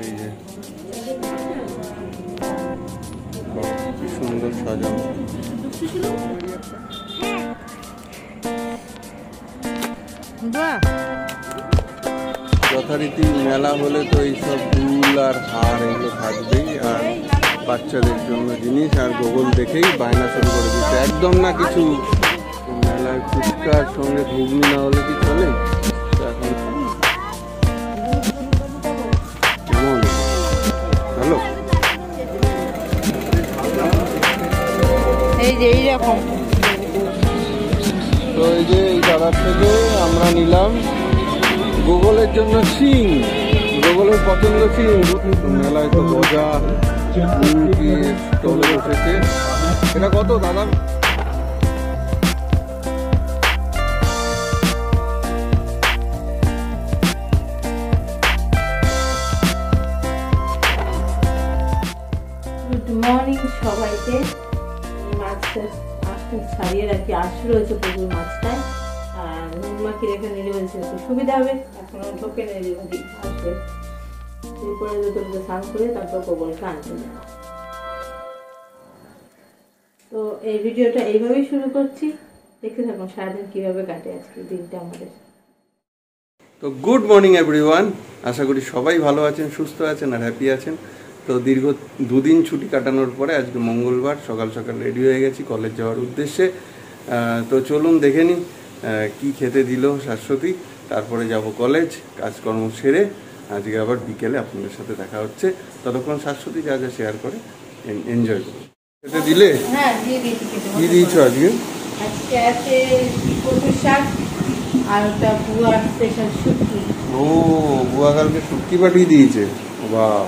এই যে কি সুন্দর সাজানো। যথারীতি মেলা হলে তো এইসব দুল আর হার এগুলো থাকবেই, আর বাচ্চাদের জন্য জিনিস। আর গুগল দেখেই বায়না শুরু করে দিচ্ছে, একদম না কিছু মেলায় ফুচকার সঙ্গে ঘুগনি না হলে কি চলে। এখন কেমন হ্যালো, এই যে এইরকম। তো এই যে এই দাদার থেকে আমরা নিলাম গুগলের জন্য শিং, গুগলের পছন্দ শিং। মেলায় তো গজা স্টলে বসেছে। এটা কত দাদা? গুড মর্নিং সবাইকে। মাছটা আজকে ছাড়িয়ে রাখি, আসলে রয়েছে প্রচুর মাছটায়। আর নুনমাকে রেখে নিলে বলছে একটু সুবিধা হবে, এখনো ঢোকে নেই আসবে। এরপরে দুটো স্নান করে তারপর গোবরকে আনতে যাবো। তো এই ভিডিওটা এইভাবেই শুরু করছি, দেখতে থাকুন সারাদিন কীভাবে কাটে আজকে দিনটা আমাদের। তো গুড মর্নিং এভরিওয়ান, আশা করি সবাই ভালো আছেন, সুস্থ আছেন আর হ্যাপি আছেন। তো দীর্ঘ দুদিন ছুটি কাটানোর পরে আজকে মঙ্গলবার সকাল সকাল রেডি হয়ে গেছি কলেজ যাওয়ার উদ্দেশ্যে। তো চলুন দেখে নিই কী খেতে দিল শাশ্বতী, তারপরে যাব কলেজ, কাজকর্ম সেরে আজকে আবার বিকেলে আপনাদের সাথে দেখা হচ্ছে। ততক্ষণ শাশ্বতী যা যা শেয়ার করে এনজয় করুন। খেতে দিলে? হ্যাঁ দিয়ে দিয়েছি। কী দিয়েছো আজকে? আজকে আছে কচুর শাক আর ওটা বুয়া স্পেশাল শুটকি। ও, বুয়া কালকে শুটকি পাঠিয়ে দিয়েছে, বাহ।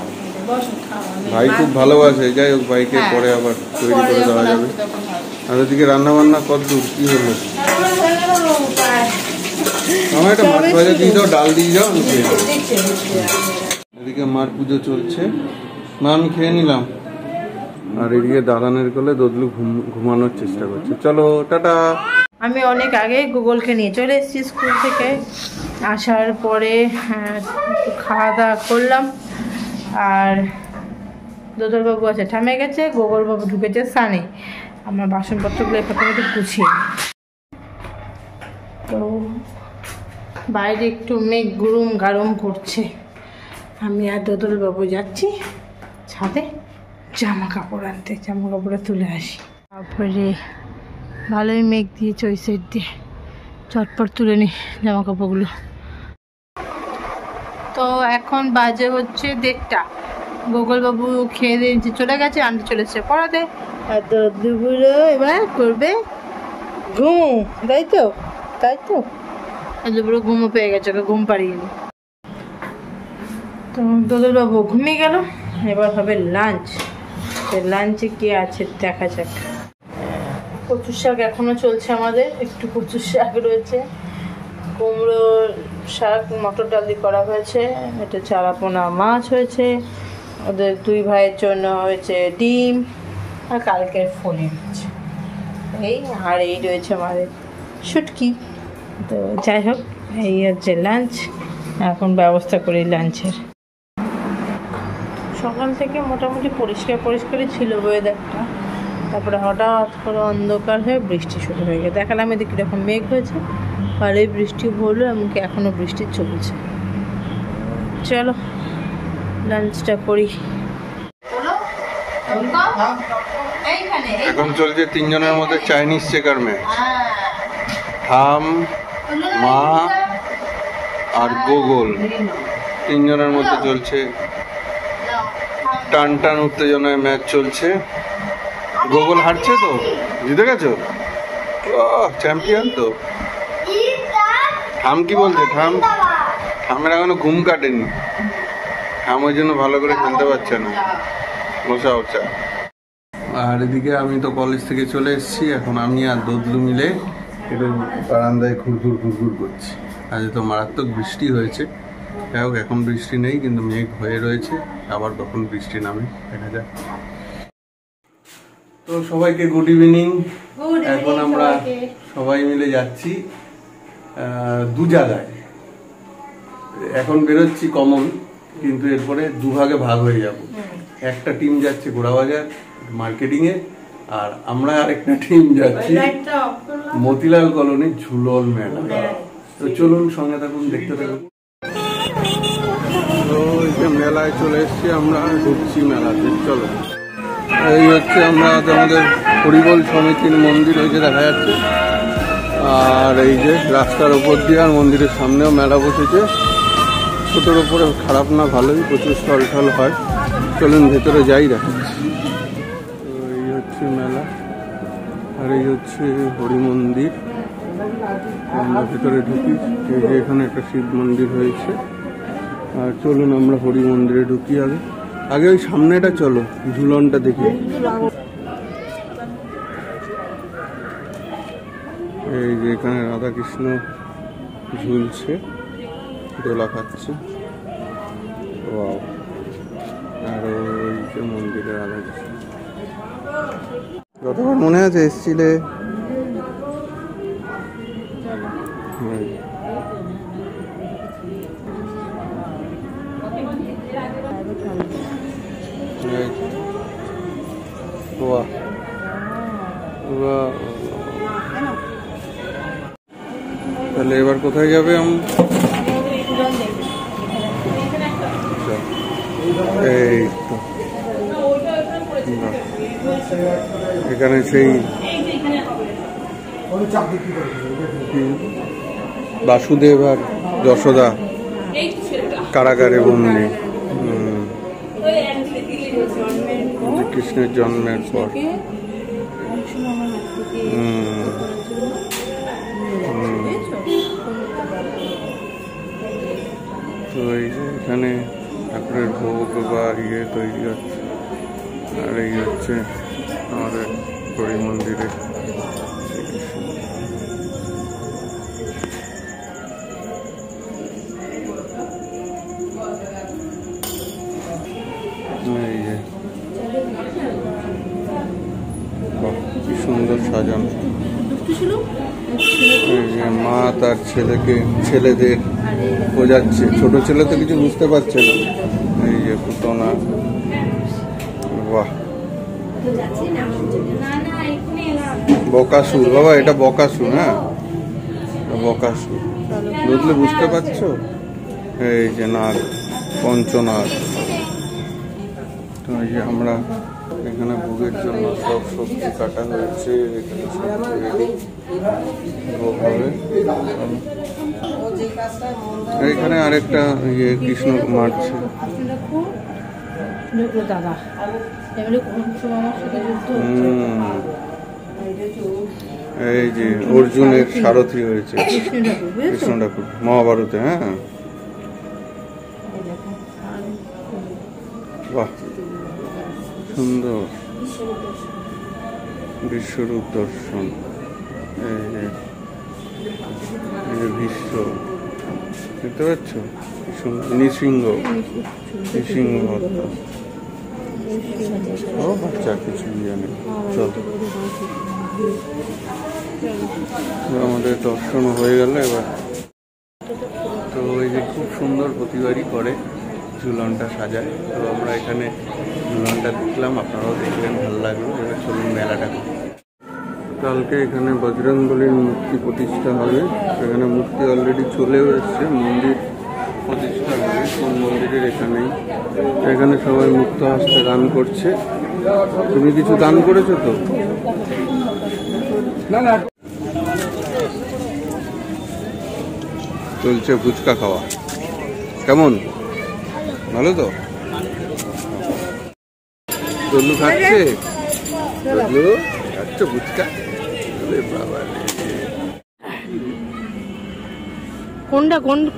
ভাই খুব ভালোবাসে, যাই হোক ভাইকে পরে আবার তৈরি করে দেওয়া যাবে। আর ওদিকে রান্না বান্না কতদূর কি হলো? আমার একটা মাছ ভাজা দিয়ে দাও, ডাল দিয়ে যাও, আমি খেয়ে নেবো। এদিকে মার পুজো চলছে, মা আমি খেয়ে নিলাম। আর এদিকে দাদানের কোলে দদলু ঘুমানোর চেষ্টা করছে। চলো টাটা। আমি অনেক আগে গুগলকে নিয়ে চলে এসেছি স্কুল থেকে। আসার পরে একটু খাওয়া দাওয়া করলাম। আর দোদলবাবু আছে ঠামে গেছে, গোগলবাবু ঢুকেছে সানে। আমার বাসনপত্রগুলো প্রথমে গুছিয়ে। তো বাইরে একটু মেঘ গুরুম গারম করছে। আমি আর দোদলবাবু যাচ্ছি ছাদে জামা কাপড় আনতে, জামা কাপড়ে তুলে আসি। তারপরে ভালোই মেঘ দিয়েছে ওই সাইড দিয়ে, চটপট তুলে নিই জামা কাপড়গুলো। তো এখন বাজে হচ্ছে 1:30। গোগলবাবু খেয়ে দিয়ে চলে গেছে, আনতে চলে এসছে পড়াতে। আর দুপুরে এবার করবে ঘুম, তাই তো দুপুরে ঘুমও পেয়ে গেছে, ওকে ঘুম পাড়িয়ে নি। তো দোদলবাবু ঘুমিয়ে গেল, এবার হবে লাঞ্চ। লাঞ্চে কি আছে দেখা যাক। কচুর শাক এখনো চলছে আমাদের, একটু কচুর শাক রয়েছে, কুমড়ো শাক মটর ডাল দিয়ে করা হয়েছে, এটা চারাপোনা মাছ হয়েছে, ওদের 2 ভাইয়ের জন্য হয়েছে ডিম, আর কালকের ফলি হয়েছে এই। আর এই রয়েছে আমাদের শুটকি। তো যাই হোক, এই হচ্ছে লাঞ্চ। এখন ব্যবস্থা করি লাঞ্চের। সকাল থেকে মোটামুটি পরিষ্কারই ছিল ওয়েদারটা, তারপরে হঠাৎ করে অন্ধকার হয়ে বৃষ্টি শুরু হয়ে গেছে। দেখালাম এদিকে কীরকম মেঘ হয়েছে, ভালোই বৃষ্টি হলো, এমনকি এখনও বৃষ্টি চলছে। চলো লাঞ্চটা করি। এখন চলছে 3 জনের মধ্যে চাইনিজ চেকার ম্যাচ। থাম, মা আর গোগল 3 জনের মধ্যে চলছে টান উত্তেজনায় ম্যাচ চলছে। গোগল হারছে, তো জিতে গেছো, চ্যাম্পিয়ন তো। থাম কি বলছে? থামের এখনো ঘুম কাটেনি, থাম ওই জন্য ভালো করে খেলতে পারছে না, বসা। আর এদিকে আমি তো কলেজ থেকে চলে এসেছি, এখন আমি আর দদলু মিলে একটু বারান্দায় ঘুরঘুর করছি। আজ তো মারাত্মক বৃষ্টি হয়েছে, যাই হোক এখন বৃষ্টি নেই, কিন্তু মেঘ হয়ে রয়েছে, আবার কখন বৃষ্টি নামে দেখা যাক। তো সবাইকে গুড ইভিনিং। এখন আমরা সবাই মিলে যাচ্ছি 2 জায়গায়। এখন বেরোচ্ছি কমন, কিন্তু এরপরে দুভাগে ভাগ হয়ে যাব। একটা টিম যাচ্ছে ঘোড়াবাজার মার্কেটিং এ, আর আমরা আরেকটা টিম যাচ্ছি মতিলাল কলোনি ঝুলন মেলা। তো চলুন সঙ্গে থাকুন, দেখতে থাকুন। তো এই যে মেলায় চলে এসেছি আমরা, ঢুকছি মেলাতে। চলো, এই হচ্ছে আমরা আমাদের হরিবল সমিতির মন্দির ওই যে দেখা যাচ্ছে, আর এই যে রাস্তার উপর দিয়ে আর মন্দিরের সামনেও মেলা বসেছে। ছোটোর উপরে খারাপ না, ভালোই, প্রচুর স্টল টল হয়। চলুন ভেতরে যাই, দেখাচ্ছি। তো এই হচ্ছে মেলা, আর এই হচ্ছে হরি মন্দির। আমরা ভেতরে ঢুকি, এই যে এখানে একটা শিব মন্দির হয়েছে। আর চলুন আমরা হরি মন্দিরে ঢুকি। আগে ওই সামনেটা চলো, ঝুলনটা দেখি। এই যে এখানে রাধাকৃষ্ণ ঝুলছে, দোলা খাচ্ছে। ওয়াও, আর ওই যে মন্দিরে রাধাকৃষ্ণ। যতবার মনে আছে এসছিলে। বাহ বাহ, তাহলে এবার কোথায় যাবে? এই তো এখানে সেই বাসুদেব আর যশোদা কারাগারে বন্দি, কৃষ্ণের জন্মের পর। তো এই যে এখানে ঠাকুরের ভোগ বা ইয়ে তৈরি হচ্ছে। আর এই হচ্ছে আমাদের হরি মন্দিরে এই যে কি সুন্দর সাজানো। এই যে মা তার ছেলেদের বোঝাচ্ছে, ছোট ছেলে তো কিছু বুঝতে পারছে না। এই যে পুতনা, বাহ, বকাসুর। বাবা এটা বকাসুর, হ্যাঁ বকাসুর, বুঝলে বুঝতে পারছো? এই যে নাগ, পঞ্চনাগ। তো এই যে আমরা এখানে ভোগের জন্য সব সবজি কাটা হয়েছে, এখানে সব রেডি ভোগ হবে। এখানে আরেকটা ইয়ে কৃষ্ণ মারছে। এই যে অর্জুনের সারথি হয়েছে কৃষ্ণ ঠাকুর মহাভারতে। হ্যাঁ, বাহ, সুন্দর বিশ্বরূপ দর্শন। এই যে ভীষ্ম দেখতে পাচ্ছ, নৃসিংহ হত্যা। ও বাচ্চা কিছু জানে। চল, আমাদের দর্শন হয়ে গেল এবার। তো এই যে খুব সুন্দর প্রতিবারই করে ঝুলনটা সাজায়। তো আমরা এখানে ঝুলনটা দেখলাম, আপনারাও দেখলেন, ভালো লাগলো। এবার চলুন মেলাটা। কালকে এখানে বজরংবলীর মূর্তি প্রতিষ্ঠা হবে। এখানে মূর্তি অলরেডি চলেও এসছে, মন্দির প্রতিষ্ঠা হবে কোন মন্দিরের এখানেই। এখানে সবাই মুক্ত হস্তে দান করছে। তুমি কিছু দান করেছো তো? না, চলছে ফুচকা খাওয়া। কেমন, ভালো তো? চল্লু খাচ্ছে, চল্লু খাচ্ছ ফুচকা?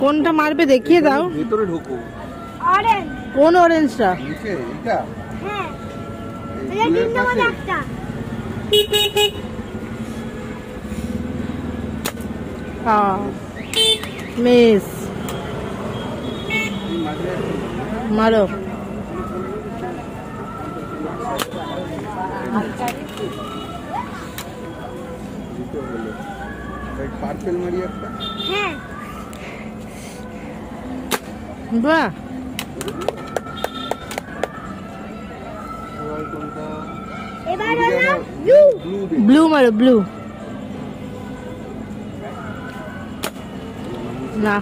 কোনটা মারবে দেখিয়ে দাও। ভিতরে ঢোকো। কোন অরেঞ্জটা? মিস মারো। পার্পেল মারি একটা। বাহ, ব্লু মারো, ব্লু না।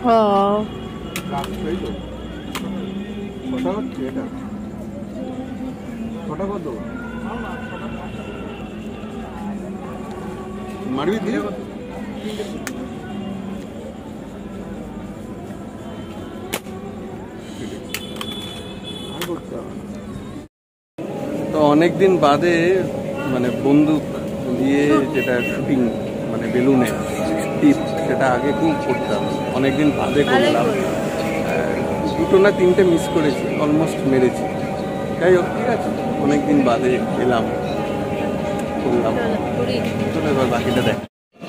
ও মারবি দিয়ে তো অনেকদিন বাদে মানে বন্দুক দিয়ে যেটা শুটিং মানে বেলুনে টিপ, সেটা আগে খুব করতাম, অনেকদিন বাদে করলাম। দুটো না তিনটে মিস করেছি, অলমোস্ট মেরেছি। যাই হোক, ঠিক আছে, অনেকদিন বাদে এলাম, করলাম। চলো এবার বাকিটা দেখ।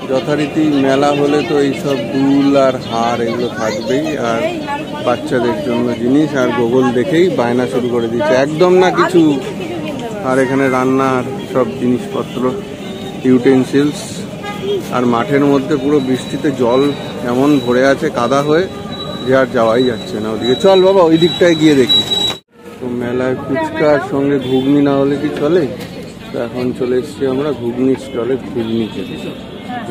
যথারীতি মেলা হলে তো এইসব দুল আর হার এগুলো থাকবেই, আর বাচ্চাদের জন্য জিনিস আর গোগল দেখেই বায়না শুরু করে দিয়েছে, একদম না কিছু। আর এখানে রান্নার সব জিনিসপত্র, ইউটেন্সিলস। আর মাঠের মধ্যে পুরো বৃষ্টিতে জল এমন ভরে আছে কাদা হয়ে যে আর যাওয়াই যাচ্ছে না ওদিকে। চল বাবা ওই দিকটায় গিয়ে দেখি। তো মেলায় ফুচকার সঙ্গে ঘুগনি না হলে কি চলে? তো এখন চলে এসেছি আমরা ঘুগনি স্টলে, ঘুগনি খেতে।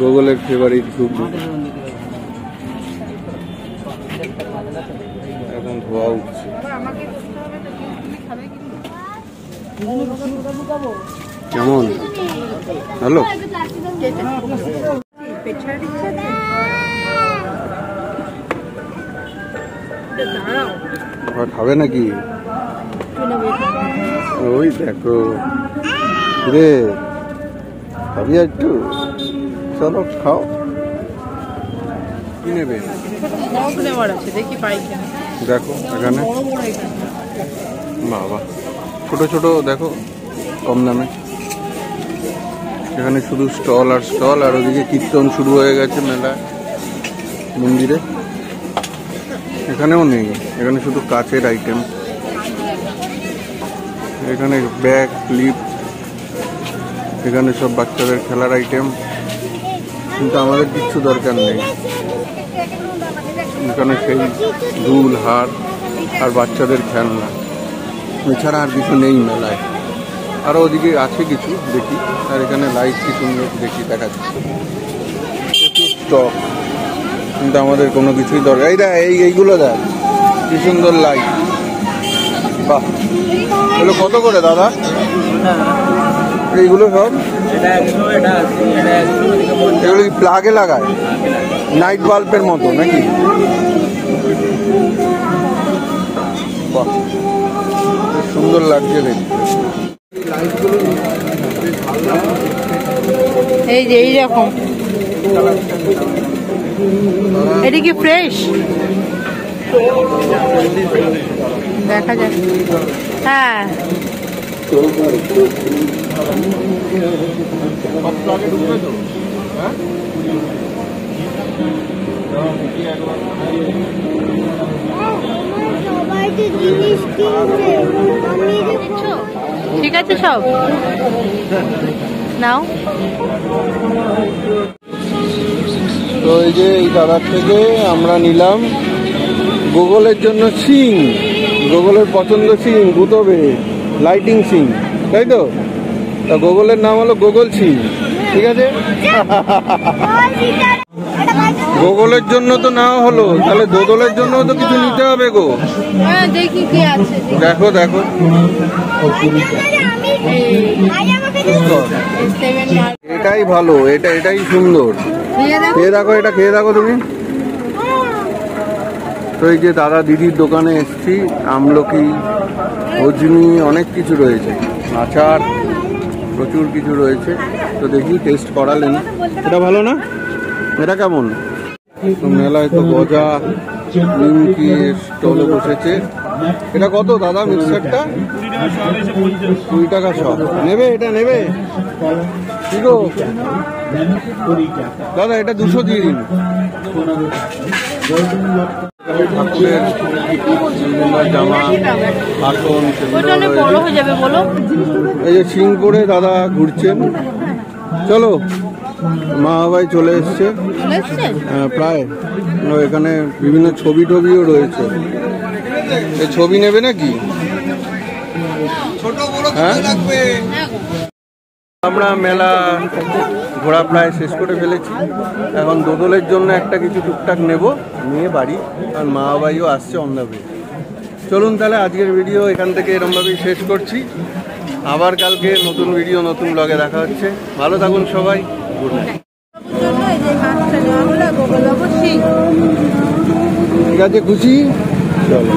গোগলের ফেভারিট ঘুগনি এখন ধোয়া উঠছে। কেমন? হ্যালো, খাবে নাকি? ওই দেখো রে, খাবি একটু? চলো খাও। কি নেবে? দেখো এখানে বাবা ছোট ছোট দেখো, কম দামে। এখানে শুধু স্টল আর স্টল, আর ওদিকে কীর্তন শুরু হয়ে গেছে মেলা মন্দিরে। এখানেও নেই, এখানে শুধু কাচের আইটেম। এখানে ব্যাগ, ক্লিপ, এখানে সব বাচ্চাদের খেলার আইটেম, কিন্তু আমাদের কিচ্ছু দরকার নেই। এখানে সেই দুল, হার আর বাচ্চাদের খেলনা, এছাড়া আর কিছু নেই মেলায়। আরও ওদিকে আছে কিছু দেখি, আর এখানে লাইট কি সুন্দর দেখি দেখাচ্ছে, প্রচুর স্টক, কিন্তু আমাদের কোনো কিছুই দরকার। এইগুলো দেখ কি সুন্দর লাইট, বাহ। এগুলো কত করে দাদা? এইগুলো সব এগুলো কি প্লাগে লাগায়? নাইট বাল্বের মতো নাকি? বাহ, সুন্দর লাগছে দেখতে। এই যে এইরকম, এটা কি ফ্রেশ? দেখা যাক। হ্যাঁ, ঠিক আছে সব নাও। তো এই যে এই দাদার থেকে আমরা নিলাম গোগলের জন্য সিং, গোগলের পছন্দ সিং, গুতবে লাইটিং সিং, তাই তো? তা গোগলের নাম হলো গোগল সিং, ঠিক আছে? গোগলের জন্য তো নেওয়া হলো, তাহলে দোদলের জন্য তো কিছু নিতে হবে গো। দেখি কি আছে, দেখো দেখো, এটাই ভালো, এটাই সুন্দর। খেয়ে দেখো, এটা খেয়ে দেখো তুমি। তো এই যে দাদা দিদির দোকানে এসছি, আমলকি, হজমি, অনেক কিছু রয়েছে, আচার, প্রচুর কিছু রয়েছে। তো দেখি টেস্ট করালেন, এটা ভালো না? এটা কেমন? তো মেলায় তো গজা, নিমকি স্টলে বসেছে। এটা কত দাদা মিক্সারটা? 20 টাকা সব। নেবে? এটা নেবে কি গো দাদা? এটা 200 দিয়ে দিন। ঠাকুরের বিভিন্ন জামা আসন ওটা অনেক বড় হয়ে যাবে বলো। এই যে সিং করে দাদা ঘুরছেন। চলো, মা বাবাই চলে এসছে প্রায়। এখানে বিভিন্ন ছবি টবিও রয়েছে। এই ছবি নেবে নাকি? হ্যাঁ, আমরা মেলা ঘোরা প্রায় শেষ করে ফেলেছি। এখন দোদলের জন্য একটা কিছু টুকটাক নেব, নিয়ে বাড়ি। আর মা বাবাইও আসছে অন দ্য ওয়ে। চলুন তাহলে আজকের ভিডিও এখান থেকে এরমভাবেই শেষ করছি। আবার কালকে নতুন ভিডিও নতুন ব্লগে দেখা হচ্ছে। ভালো থাকুন সবাই, গুড নাইট। ঠিক আছে, খুশি? চলো।